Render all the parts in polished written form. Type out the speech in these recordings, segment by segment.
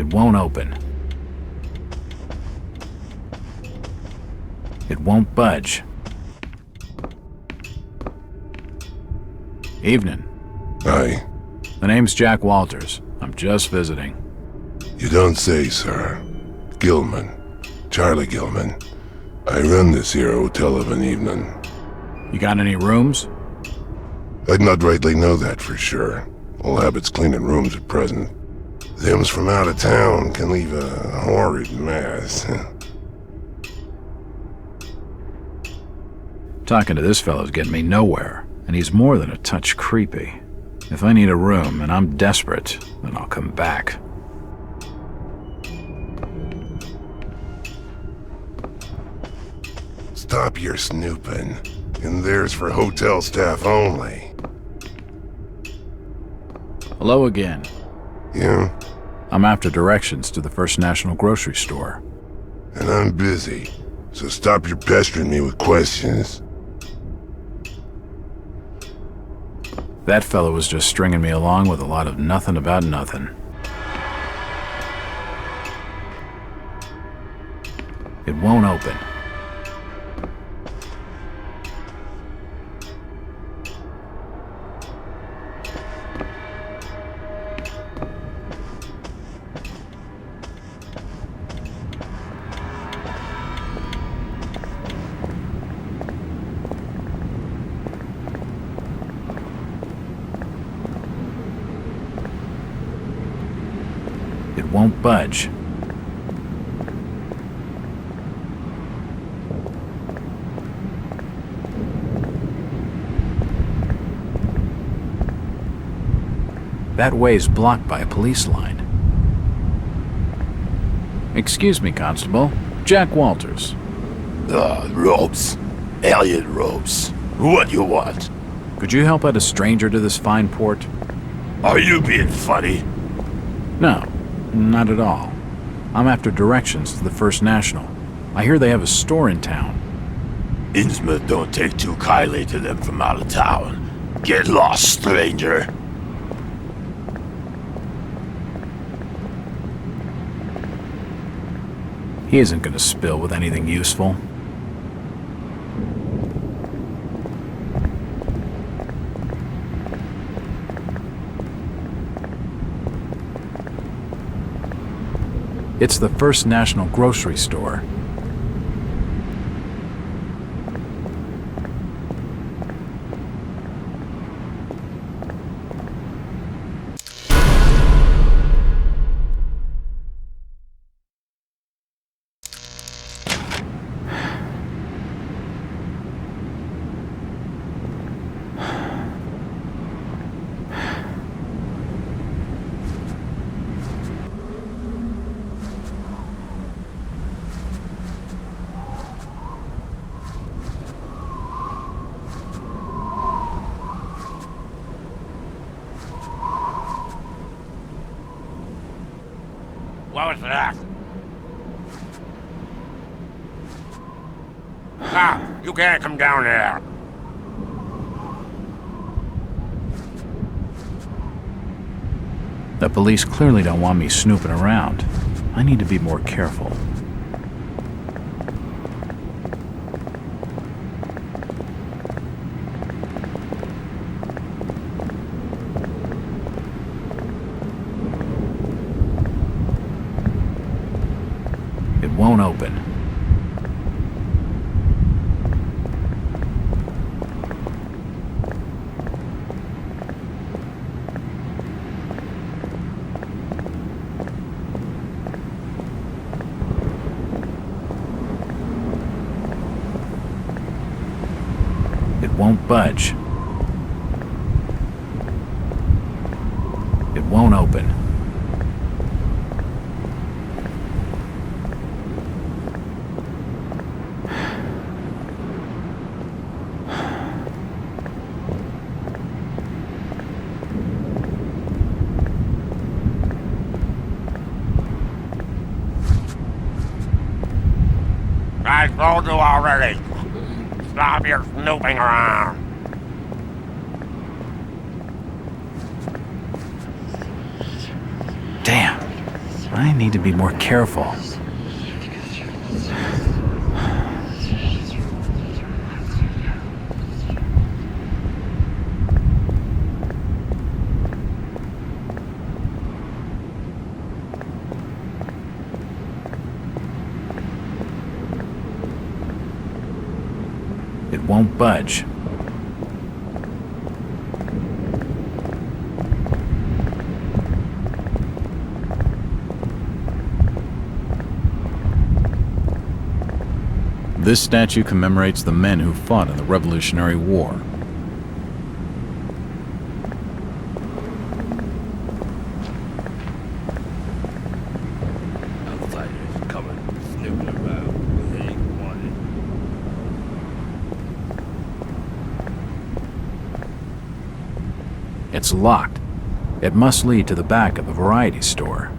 It won't open. It won't budge. Evening. Hi. The name's Jack Walters. I'm just visiting. You don't say, sir. Gilman. Charlie Gilman. I run this here hotel of an evening. You got any rooms? I'd not rightly know that for sure. All habits cleaning rooms at present. Them's from out of town can leave a horrid mess. Talking to this fellow's getting me nowhere, and he's more than a touch creepy. If I need a room and I'm desperate, then I'll come back. Stop your snooping. And there's for hotel staff only. Hello again. Yeah? I'm after directions to the First National grocery store. And I'm busy, so stop your pestering me with questions. That fellow was just stringing me along with a lot of nothing about nothing. It won't open. It won't budge. That way's blocked by a police line. Excuse me, Constable. Jack Walters. Robes. Alien robes. What you want? Could you help out a stranger to this fine port? Are you being funny? No, not at all. I'm after directions to the First National. I hear they have a store in town. Innsmouth don't take too kindly to them from out of town. Get lost, stranger. He isn't gonna spill with anything useful. It's the First National grocery store. What was that? Ah, you can't come down there. The police clearly don't want me snooping around. I need to be more careful. It won't open. It won't budge. It won't open. I told you already. Stop your snooping around. Damn. I need to be more careful. It won't budge. This statue commemorates the men who fought in the Revolutionary War. Outsiders coming, snooping around. They ain't wanted. It's locked. It must lead to the back of the variety store.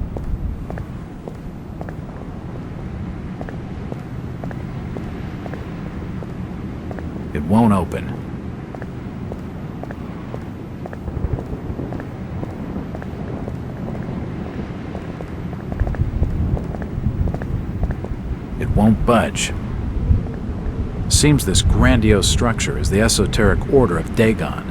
It won't open. It won't budge. Seems this grandiose structure is the esoteric order of Dagon.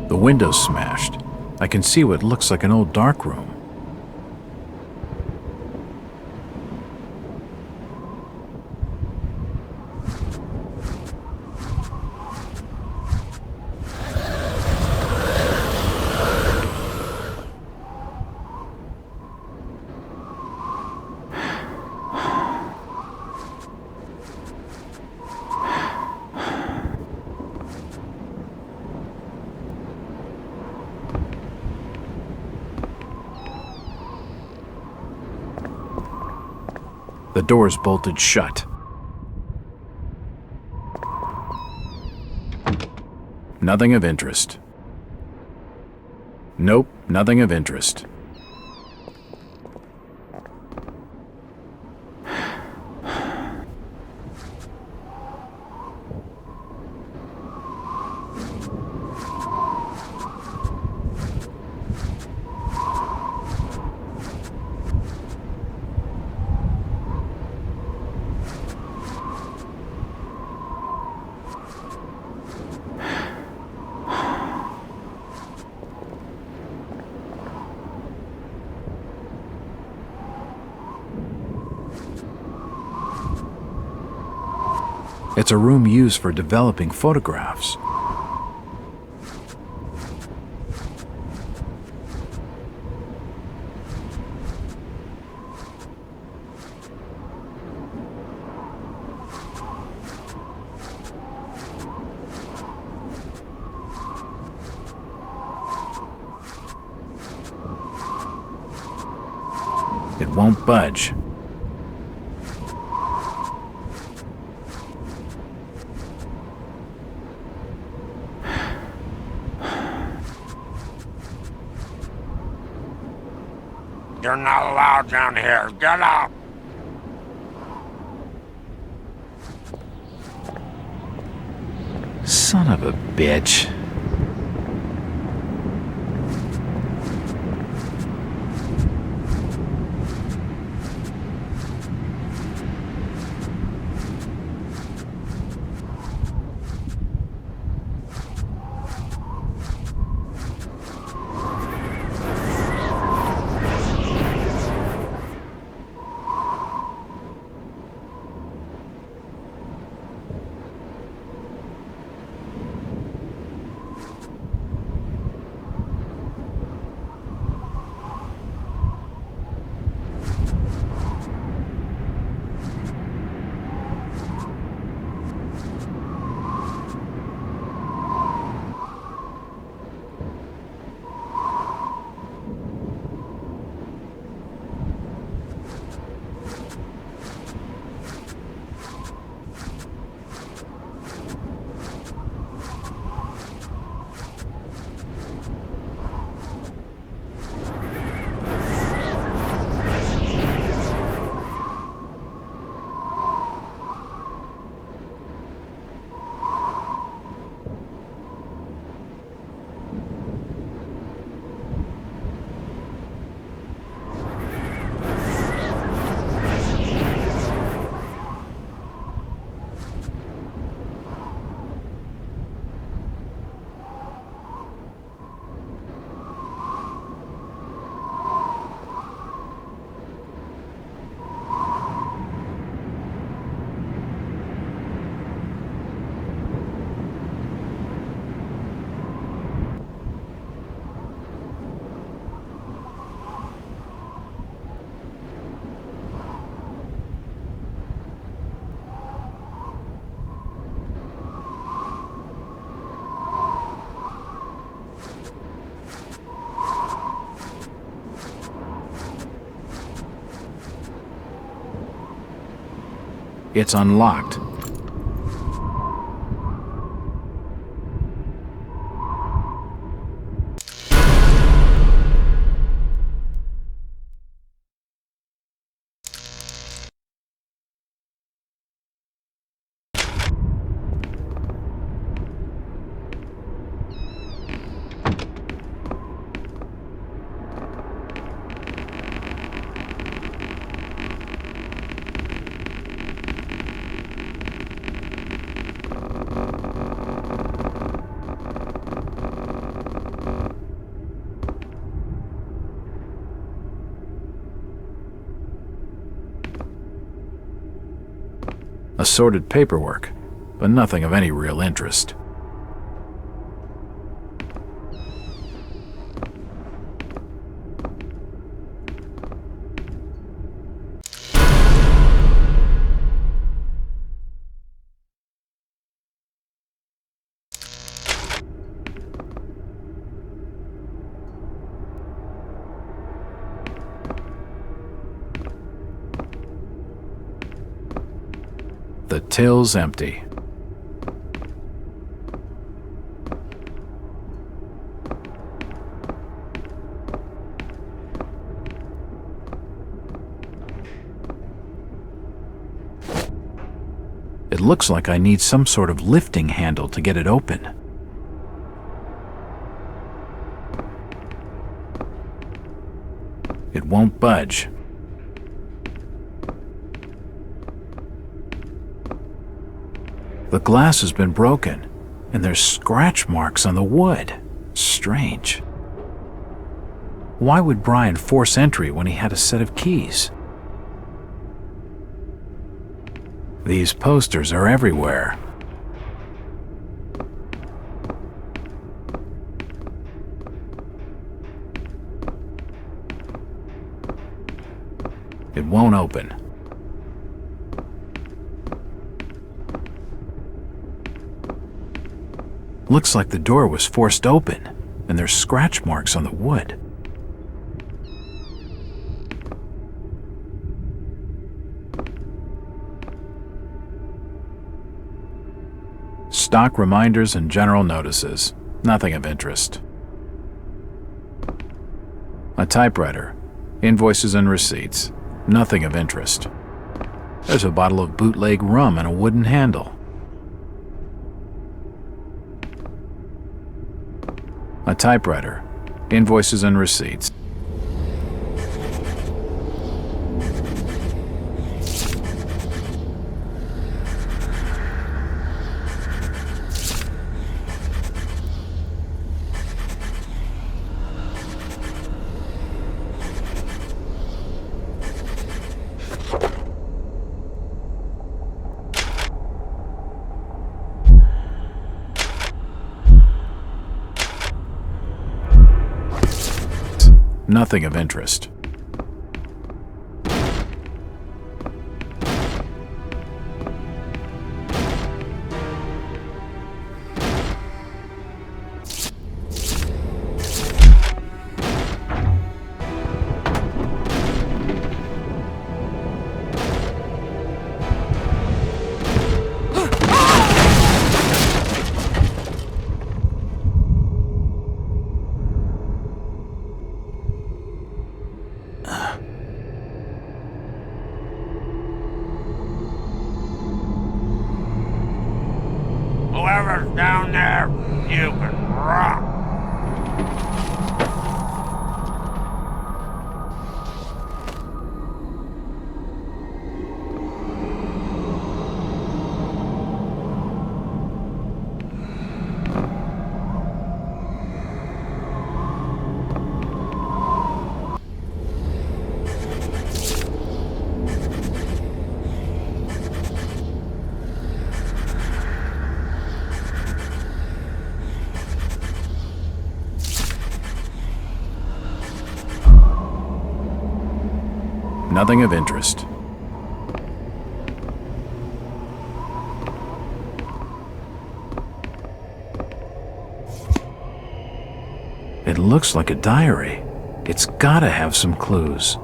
The window's smashed. I can see what looks like an old dark room. The door's bolted shut. Nothing of interest. Nope, nothing of interest. It's a room used for developing photographs. It won't budge. You're not allowed down here. Get out! Son of a bitch. It's unlocked. Assorted paperwork, but nothing of any real interest. The till's empty. It looks like I need some sort of lifting handle to get it open. It won't budge. The glass has been broken, and there's scratch marks on the wood. Strange. Why would Brian force entry when he had a set of keys? These posters are everywhere. It won't open. Looks like the door was forced open, and there's scratch marks on the wood. Stock reminders and general notices. Nothing of interest. A typewriter. Invoices and receipts. Nothing of interest. There's a bottle of bootleg rum and a wooden handle. A typewriter. Invoices and receipts. Nothing of interest. Whoever's down there, you can rock. Nothing of interest. It looks like a diary. It's gotta have some clues.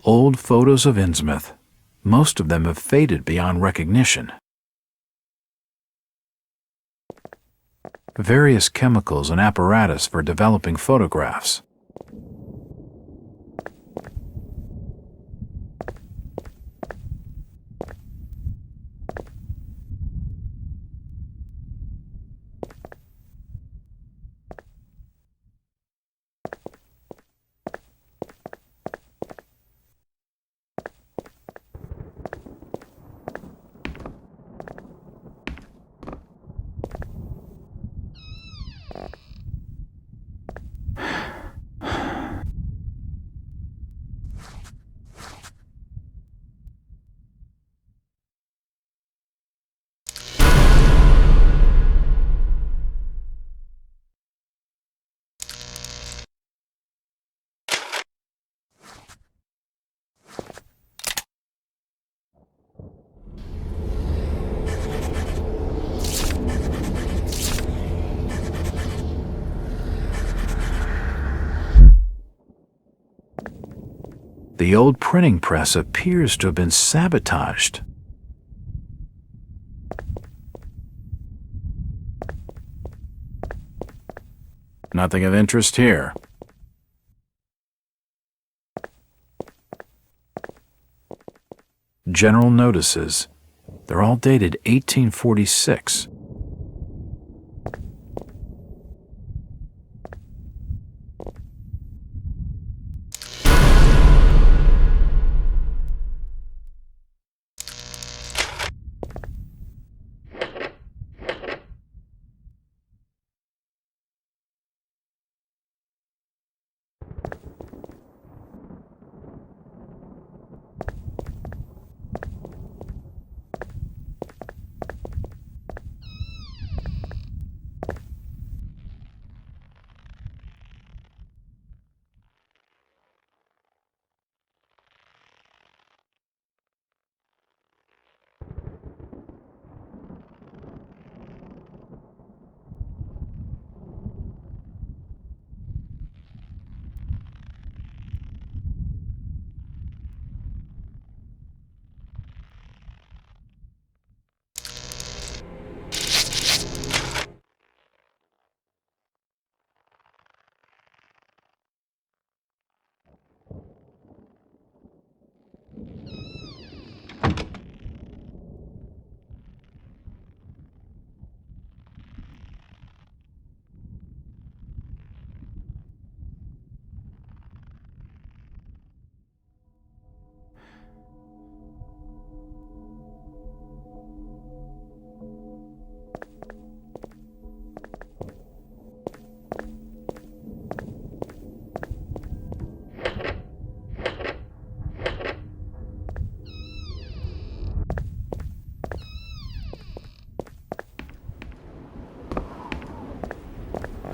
Old photos of Innsmouth. Most of them have faded beyond recognition. Various chemicals and apparatus for developing photographs. The old printing press appears to have been sabotaged. Nothing of interest here. General notices. They're all dated 1846.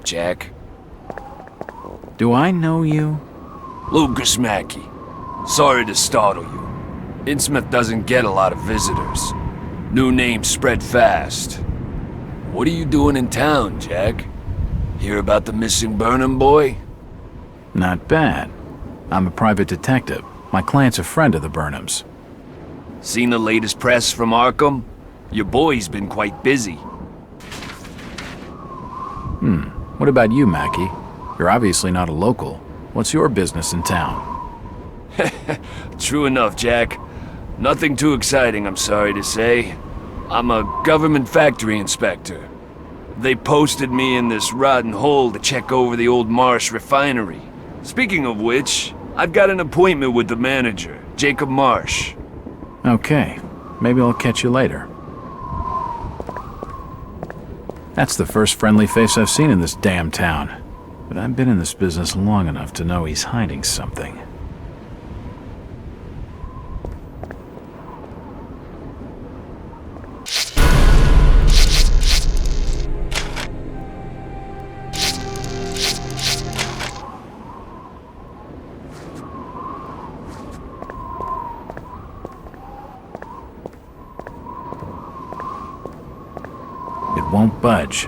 Jack? Do I know you? Lucas Mackey. Sorry to startle you. Innsmouth doesn't get a lot of visitors. New names spread fast. What are you doing in town, Jack? Hear about the missing Burnham boy? Not bad. I'm a private detective. My client's a friend of the Burnhams. Seen the latest press from Arkham? Your boy's been quite busy. What about you, Mackie? You're obviously not a local. What's your business in town? True enough, Jack. Nothing too exciting, I'm sorry to say. I'm a government factory inspector. They posted me in this rotten hole to check over the old Marsh refinery. Speaking of which, I've got an appointment with the manager, Jacob Marsh. Okay, maybe I'll catch you later. That's the first friendly face I've seen in this damn town. But I've been in this business long enough to know he's hiding something. It won't budge.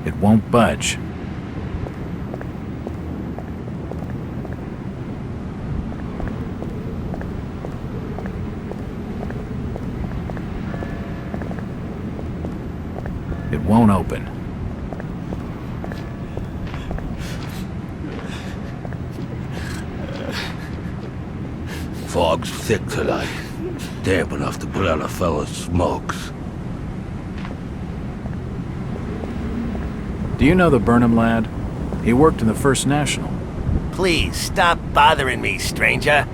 It won't budge. It won't open. Fog's thick tonight. Damp enough to put out a fella's smokes. Do you know the Burnham lad? He worked in the First National. Please, stop bothering me, stranger.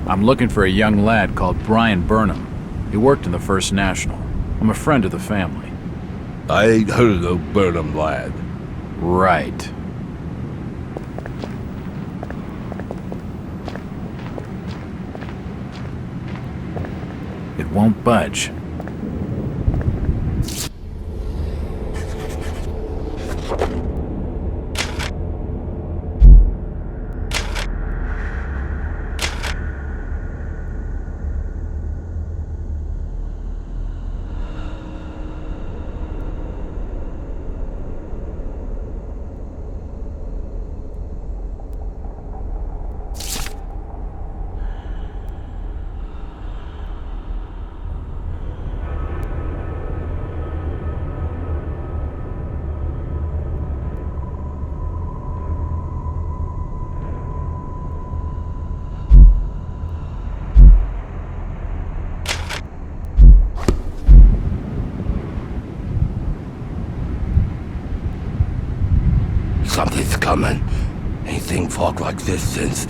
I'm looking for a young lad called Brian Burnham. He worked in the First National. I'm a friend of the family. I ain't heard of no Burnham lad. Right. It won't budge. Something's coming. Ain't seen fog like this since...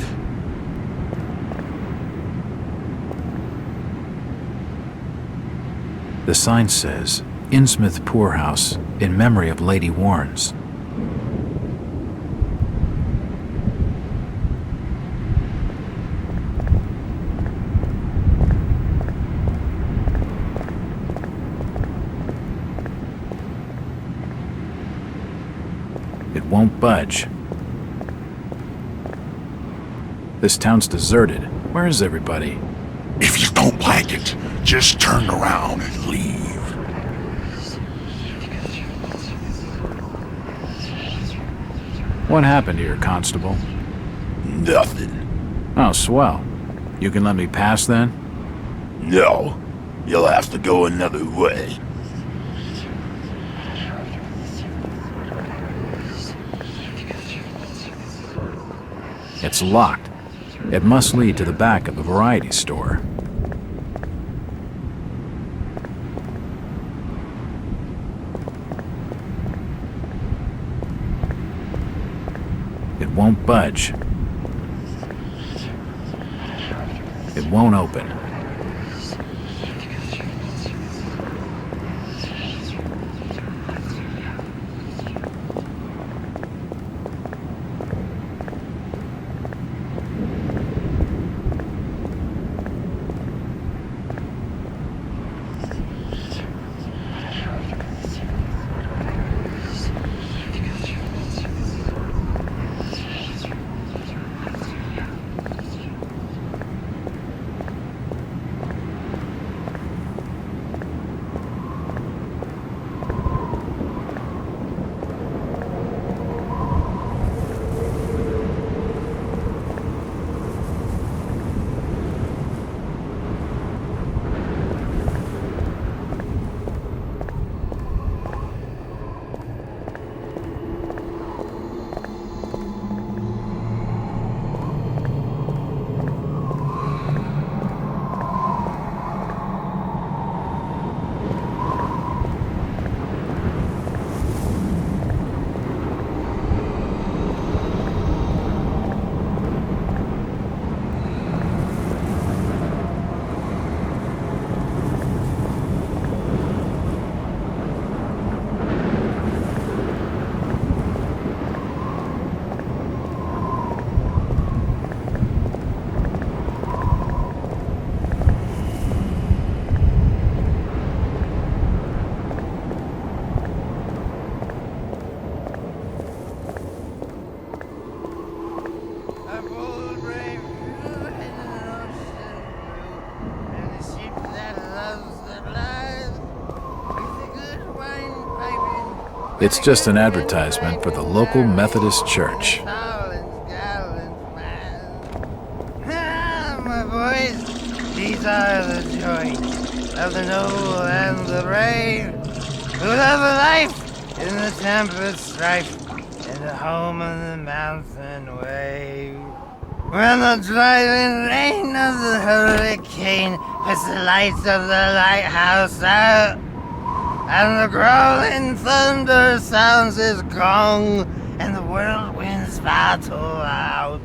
The sign says, Innsmouth Poorhouse, in memory of Lady Warnes. It won't budge. This town's deserted. Where is everybody? If you don't like it, just turn around and leave. What happened here, Constable? Nothing. Oh, swell. You can let me pass then? No. You'll have to go another way. It's locked. It must lead to the back of the variety store. It won't budge. It won't open. It's just an advertisement for the local Methodist church. My boys, these are the joys of the noble and the brave, who love a life in the tempered strife, in the home of the mountain wave. When the driving rain of the hurricane puts the lights of the lighthouse out, and the growling thunder sounds his gong, and the whirlwinds battle out.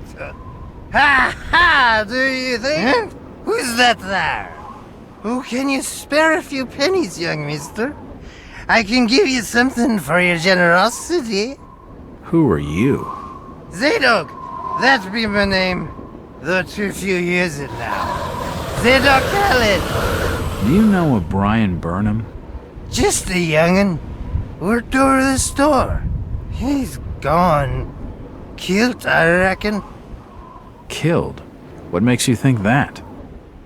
Ha ha! Do you think? Who's that there? Oh, can you spare a few pennies, young mister? I can give you something for your generosity. Who are you? Zadok, that be my name, though too few years it now. Zadok Khaled. Do you know a Brian Burnham? Just a young'un. Worked over the store. He's gone. Killed, I reckon. Killed? What makes you think that?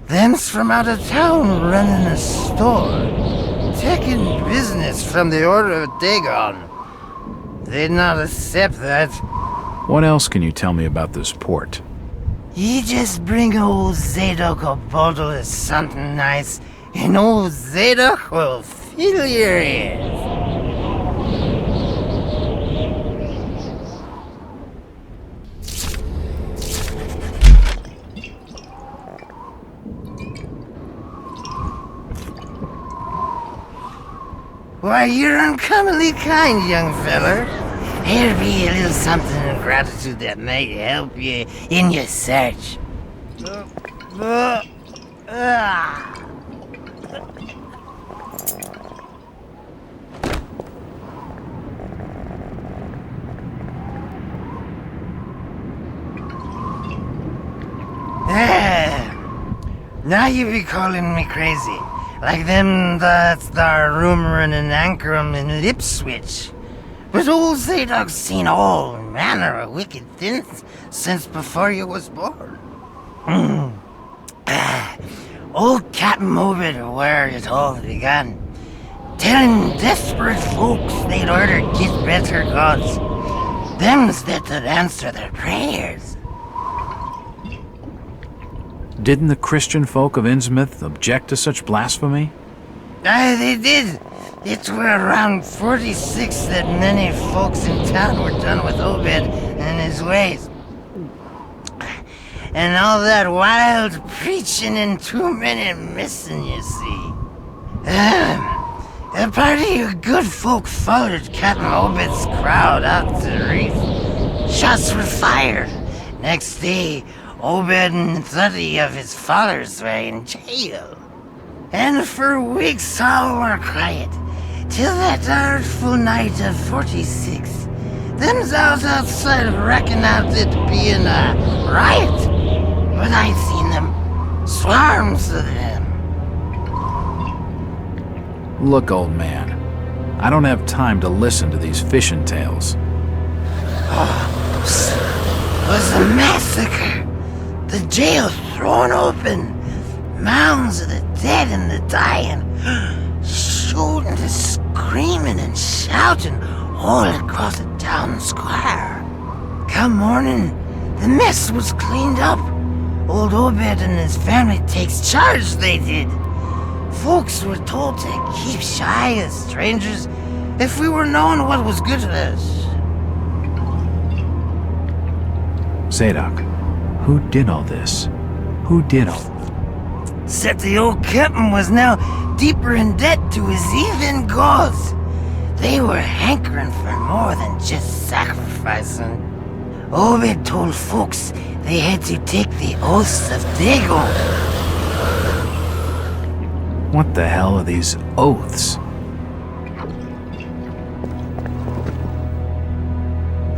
Them's from out of town running a store. Taking business from the Order of Dagon. They'd not accept that. What else can you tell me about this port? You just bring old Zadok a bottle of something nice, and old Zadok will fill your ears. Why, you're uncommonly kind, young feller. Here'll be a little something in gratitude that might help you in your search. Now you be calling me crazy. Like them that's thar rumorin' in Ankrum and Ipswich. But old Zadok's seen all manner of wicked things since before you was born. Old Captain Obed where it all began, telling desperate folks they'd orter get better gods, them's that'd answer their prayers. Didn't the Christian folk of Innsmouth object to such blasphemy? Aye, they did. It were around 46 that many folks in town were done with Obed and his ways. And all that wild preaching and too many missing, you see. A party of good folk followed Captain Obed's crowd out to the reef. Shots were fired. Next day, Obed and 30 of his followers were in jail. And for weeks all were quiet, till that artful night of 46. Them's out outside reckoned out it being a riot. But I seen them, swarms of them. Look, old man, I don't have time to listen to these fishing tales. Was a massacre. The jail thrown open. Mounds of the dead and the dying. Shooting and screaming and shouting all across the town square. Come morning, the mess was cleaned up. Old Obed and his family takes charge, they did. Folks were told to keep shy of strangers if we were knowing what was good for us. Zadok, who did all this? Who did all? Said the old captain was now deeper in debt to his heathen gods. They were hankering for more than just sacrificing. Obed told folks they had to take the oaths of Dagon. What the hell are these oaths?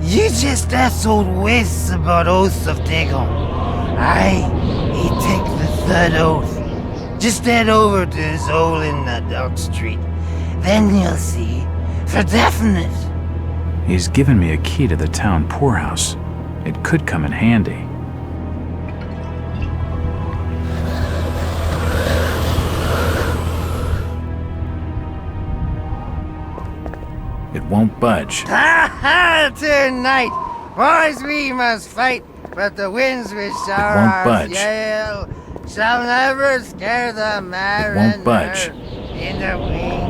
You just asked old Wes about oaths of Dagon. Aye, he take the third oath. Just head over to his hole in the Dock Street. Then you'll see, for definite. He's given me a key to the town poorhouse. It could come in handy. It won't budge. Ha ha! Tonight, boys, we must fight, but the winds which are won't our budge. gale shall never scare the mariner. won't budge. In the winged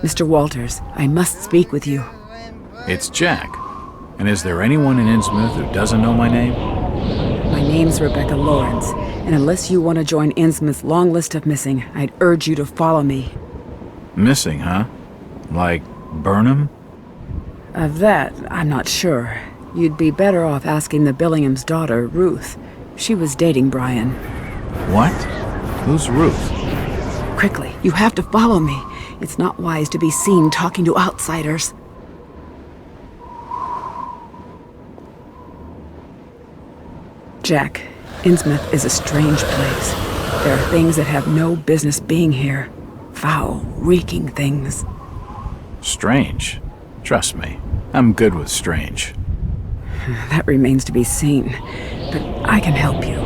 Mr. Walters, I must speak with you. It's Jack. And is there anyone in Innsmouth who doesn't know my name? My name's Rebecca Lawrence, and unless you want to join Innsmouth's long list of missing, I'd urge you to follow me. Missing, huh? Like Burnham? Of that, I'm not sure. You'd be better off asking the Billingham's daughter, Ruth. She was dating Brian. What? Who's Ruth? Quickly, you have to follow me. It's not wise to be seen talking to outsiders. Jack, Innsmouth is a strange place. There are things that have no business being here. Foul, reeking things. Strange. Trust me, I'm good with strange. That remains to be seen, but I can help you.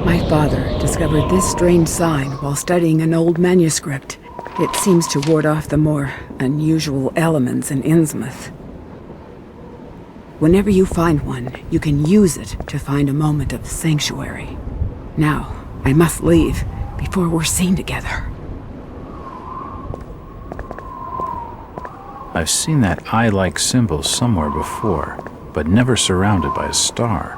My father discovered this strange sign while studying an old manuscript. It seems to ward off the more unusual elements in Innsmouth. Whenever you find one, you can use it to find a moment of sanctuary. Now, I must leave before we're seen together. I've seen that eye-like symbol somewhere before, but never surrounded by a star.